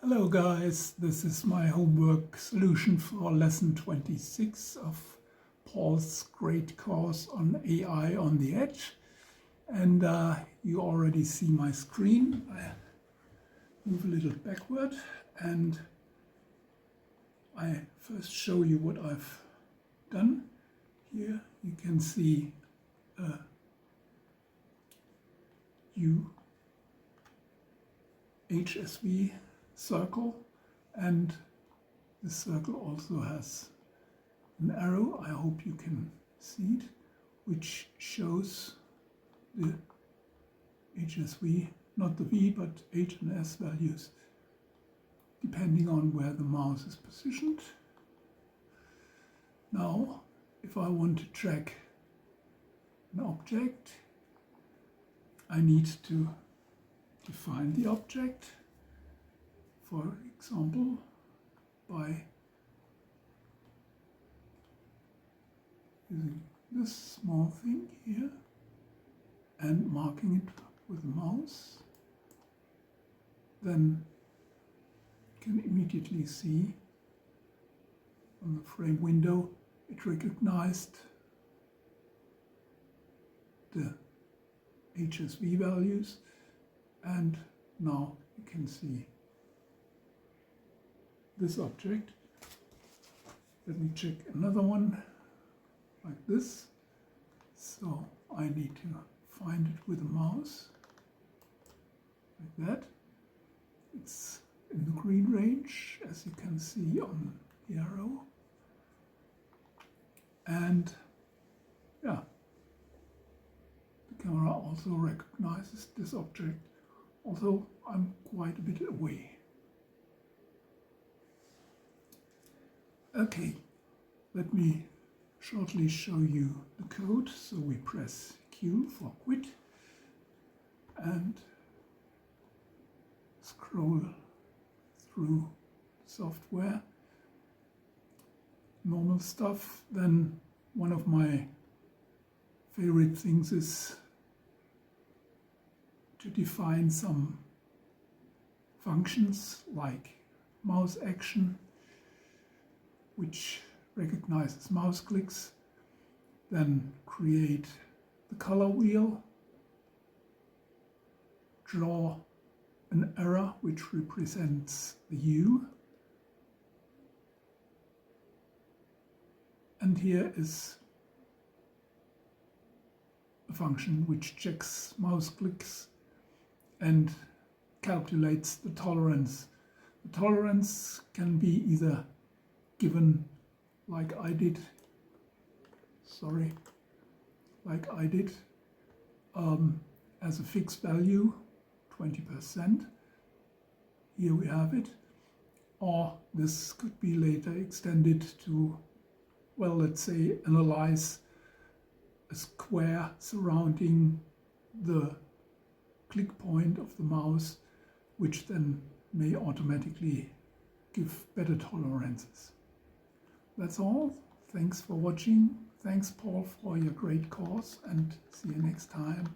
Hello guys, this is my homework solution for lesson 26 of Paul's great course on AI on the Edge. And you already see my screen. I move a little backward and I first show you what I've done. Here you can see a HSV circle, and the circle also has an arrow, I hope you can see it, which shows the HSV, not the V, but H and S values, depending on where the mouse is positioned. Now, if I want to track an object, I need to define the object, for example, by using this small thing here and marking it with the mouse. Then you can immediately see on the frame window it recognized the HSV values, and now you can see this object. Let me check another one like this. So I need to find it with a mouse like that. It's in the green range, as you can see on the arrow. And yeah, the camera also recognizes this object, although I'm quite a bit away. Okay, let me shortly show you the code. So we press Q for quit and scroll through software, normal stuff. Then one of my favorite things is to define some functions like mouse action, which recognizes mouse clicks, then create the color wheel, draw an arrow which represents the hue, and here is a function which checks mouse clicks and calculates the tolerance. The tolerance can be either given like I did, as a fixed value, 20%. Here we have it. Or this could be later extended to, well, let's say, analyze a square surrounding the click point of the mouse, which then may automatically give better tolerances. That's all. Thanks for watching. Thanks, Paul, for your great course, and see you next time.